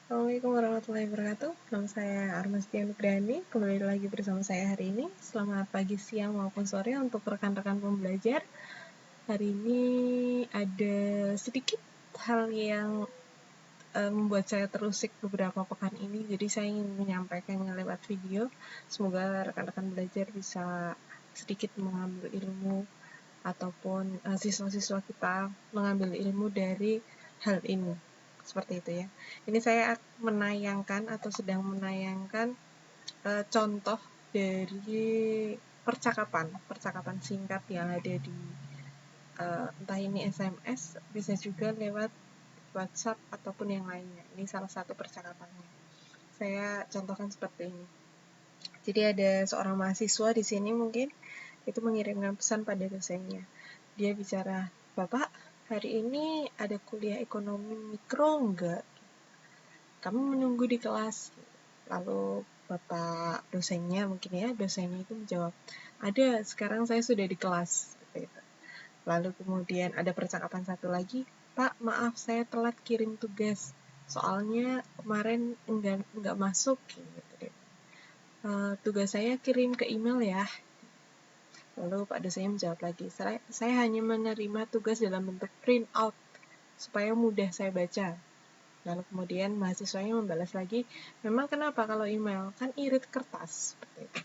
Assalamualaikum warahmatullahi wabarakatuh. Nama saya Armastia Nugrani. Kembali lagi bersama saya hari ini. Selamat pagi, siang, maupun sore untuk rekan-rekan pembelajar. Hari ini ada sedikit hal yang membuat saya terusik beberapa pekan ini. Jadi saya ingin menyampaikannya lewat video. Semoga rekan-rekan belajar bisa sedikit mengambil ilmu ataupun siswa-siswa kita mengambil ilmu dari hal ini. Seperti itu ya. Ini saya menayangkan atau sedang menayangkan contoh dari percakapan singkat yang ada di entah ini SMS, bisa juga lewat WhatsApp ataupun yang lainnya. Ini salah satu percakapannya. Saya contohkan seperti ini. Jadi ada seorang mahasiswa di sini mungkin itu mengirimkan pesan pada dosennya. Dia bicara, "Bapak, hari ini ada kuliah ekonomi mikro enggak? Kami menunggu di kelas." Lalu bapak dosennya mungkin ya, dosennya itu menjawab, "Ada, sekarang saya sudah di kelas." Lalu kemudian ada percakapan satu lagi, "Pak, maaf saya telat kirim tugas. Soalnya kemarin enggak masuk." Gitu deh. Tugas saya kirim ke email ya. Lalu Pak dosennya menjawab lagi, saya hanya menerima tugas dalam bentuk print out supaya mudah saya baca. Lalu kemudian mahasiswanya membalas lagi, "Memang kenapa kalau email? Kan irit kertas." Seperti itu.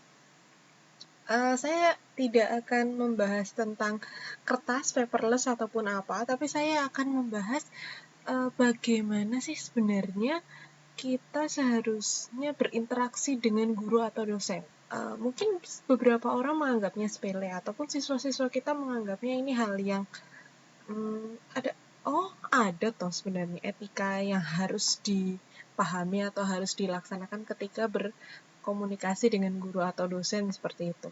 Saya tidak akan membahas tentang kertas, paperless ataupun apa, tapi saya akan membahas bagaimana sih sebenarnya kita seharusnya berinteraksi dengan guru atau dosen. Mungkin beberapa orang menganggapnya sepele ataupun siswa-siswa kita menganggapnya ini hal yang ada toh sebenarnya etika yang harus dipahami atau harus dilaksanakan ketika berkomunikasi dengan guru atau dosen seperti itu.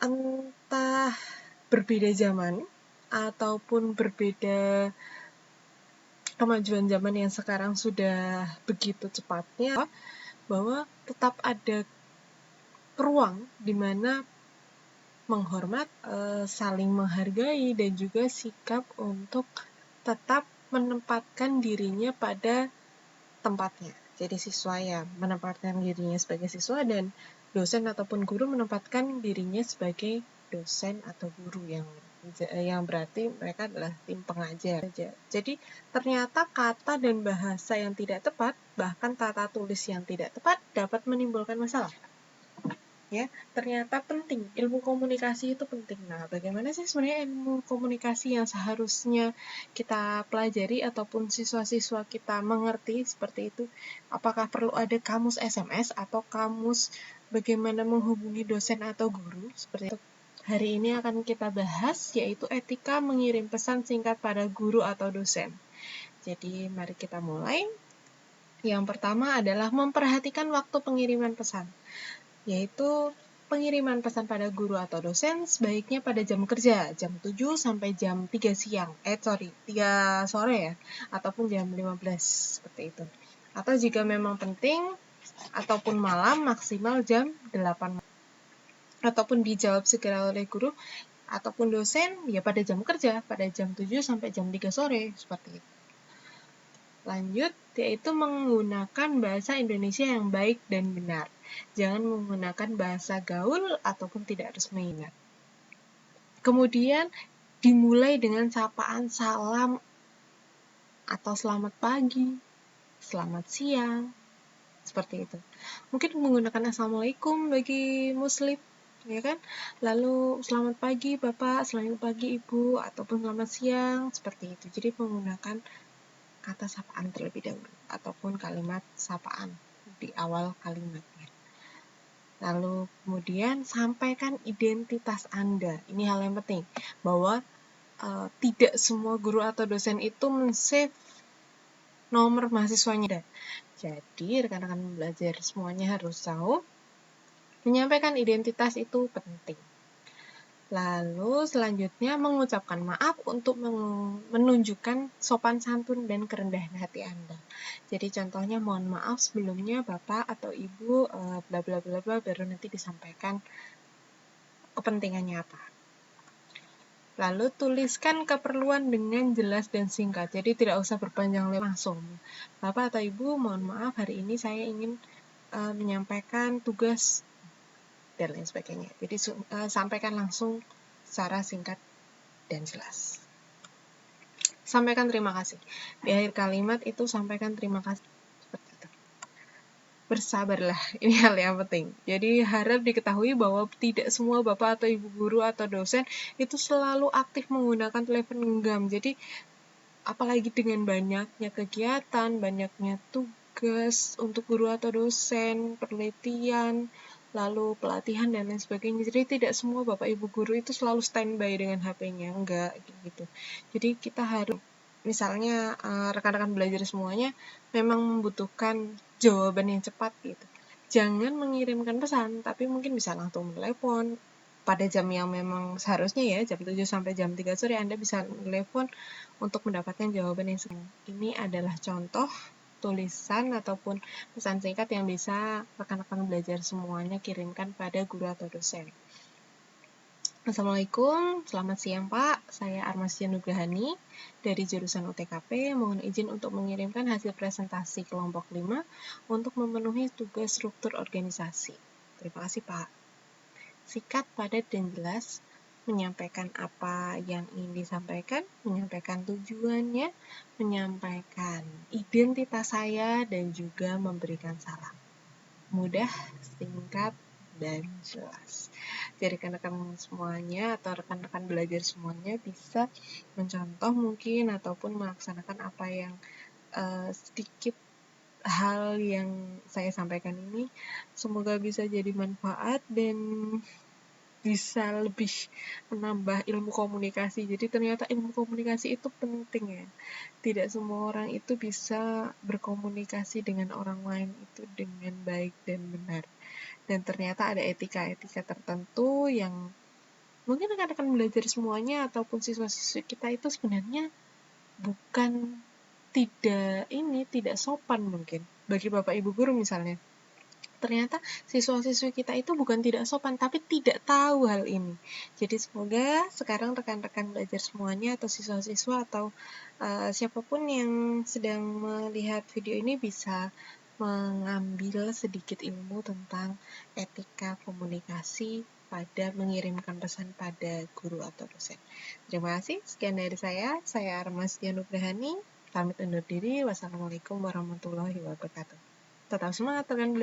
Entah berbeda zaman ataupun berbeda kemajuan zaman yang sekarang sudah begitu cepatnya, bahwa tetap ada ruang di mana menghormat, saling menghargai, dan juga sikap untuk tetap menempatkan dirinya pada tempatnya. Jadi siswa ya menempatkan dirinya sebagai siswa dan dosen ataupun guru menempatkan dirinya sebagai dosen atau guru yang berarti mereka adalah tim pengajar. Jadi ternyata kata dan bahasa yang tidak tepat, bahkan tata tulis yang tidak tepat dapat menimbulkan masalah. Ya, ternyata penting. Ilmu komunikasi itu penting. Nah, bagaimana sih sebenarnya ilmu komunikasi yang seharusnya kita pelajari ataupun siswa-siswa kita mengerti seperti itu? Apakah perlu ada kamus SMS atau kamus bagaimana menghubungi dosen atau guru seperti itu? Hari ini akan kita bahas yaitu etika mengirim pesan singkat pada guru atau dosen. Jadi, mari kita mulai. Yang pertama adalah memperhatikan waktu pengiriman pesan, yaitu pengiriman pesan pada guru atau dosen sebaiknya pada jam kerja, jam 7 sampai jam 3 siang. 3 sore ya, ataupun jam 15 seperti itu. Atau jika memang penting ataupun malam maksimal jam 8. Ataupun dijawab segera oleh guru ataupun dosen ya pada jam kerja, pada jam 7 sampai jam 3 sore seperti itu. Lanjut, yaitu menggunakan bahasa Indonesia yang baik dan benar. Jangan menggunakan bahasa gaul ataupun tidak resmi. Kemudian dimulai dengan sapaan salam atau selamat pagi, selamat siang, seperti itu. Mungkin menggunakan assalamualaikum bagi muslim, ya kan? Lalu selamat pagi Bapak, selamat pagi Ibu, ataupun selamat siang, seperti itu. Jadi menggunakan kata sapaan terlebih dahulu ataupun kalimat sapaan di awal kalimatnya. Lalu kemudian sampaikan identitas Anda. Ini hal yang penting, bahwa tidak semua guru atau dosen itu men-save nomor mahasiswanya. Jadi rekan-rekan belajar semuanya harus tahu menyampaikan identitas itu penting. Lalu selanjutnya mengucapkan maaf untuk menunjukkan sopan santun dan kerendahan hati Anda. Jadi contohnya mohon maaf sebelumnya Bapak atau Ibu bla bla bla bla, baru nanti disampaikan kepentingannya apa. Lalu tuliskan keperluan dengan jelas dan singkat. Jadi tidak usah berpanjang lebar langsung. Bapak atau Ibu, mohon maaf hari ini saya ingin menyampaikan tugas dan lain sebagainya. Jadi sampaikan langsung secara singkat dan jelas. Sampaikan terima kasih. Di akhir kalimat itu sampaikan terima kasih. Seperti itu. Bersabarlah, ini hal yang penting. Jadi harap diketahui bahwa tidak semua Bapak atau Ibu guru atau dosen itu selalu aktif menggunakan telepon genggam. Jadi apalagi dengan banyaknya kegiatan, banyaknya tugas untuk guru atau dosen, penelitian, lalu pelatihan dan lain sebagainya. Jadi tidak semua Bapak Ibu guru itu selalu standby dengan HP-nya, enggak gitu. Jadi kita harus misalnya rekan-rekan belajar semuanya memang membutuhkan jawaban yang cepat gitu. Jangan mengirimkan pesan, tapi mungkin bisa langsung menelepon pada jam yang memang seharusnya ya, jam 7 sampai jam 3 sore Anda bisa menelepon untuk mendapatkan jawaban yang sesuai. Ini adalah contoh tulisan ataupun pesan singkat yang bisa rekan-rekan belajar semuanya kirimkan pada guru atau dosen. Assalamualaikum, selamat siang Pak. Saya Armastia Nugrahani dari jurusan UTKP. Mohon izin untuk mengirimkan hasil presentasi kelompok 5 untuk memenuhi tugas struktur organisasi. Terima kasih Pak. Singkat, padat, dan jelas, menyampaikan apa yang ingin disampaikan, menyampaikan tujuannya, menyampaikan identitas saya, dan juga memberikan saran. Mudah, singkat, dan jelas. Jadi rekan-rekan semuanya atau rekan-rekan belajar semuanya bisa mencontoh mungkin ataupun melaksanakan apa yang sedikit hal yang saya sampaikan ini. Semoga bisa jadi manfaat dan bisa lebih menambah ilmu komunikasi. Jadi ternyata ilmu komunikasi itu penting ya. Tidak semua orang itu bisa berkomunikasi dengan orang lain itu dengan baik dan benar. Dan ternyata ada etika-etika tertentu yang mungkin rekan-rekan belajar semuanya ataupun siswa-siswi kita itu sebenarnya bukan tidak sopan mungkin bagi Bapak Ibu guru misalnya. Ternyata siswa-siswi kita itu bukan tidak sopan, tapi tidak tahu hal ini. Jadi semoga sekarang rekan-rekan belajar semuanya atau siswa-siswa atau siapapun yang sedang melihat video ini bisa mengambil sedikit ilmu tentang etika komunikasi pada mengirimkan pesan pada guru atau dosen. Terima kasih. Sekian dari saya Armastia Nugrahani. Pamit undur diri. Wassalamualaikum warahmatullahi wabarakatuh. Tetap semangat rekan belajar.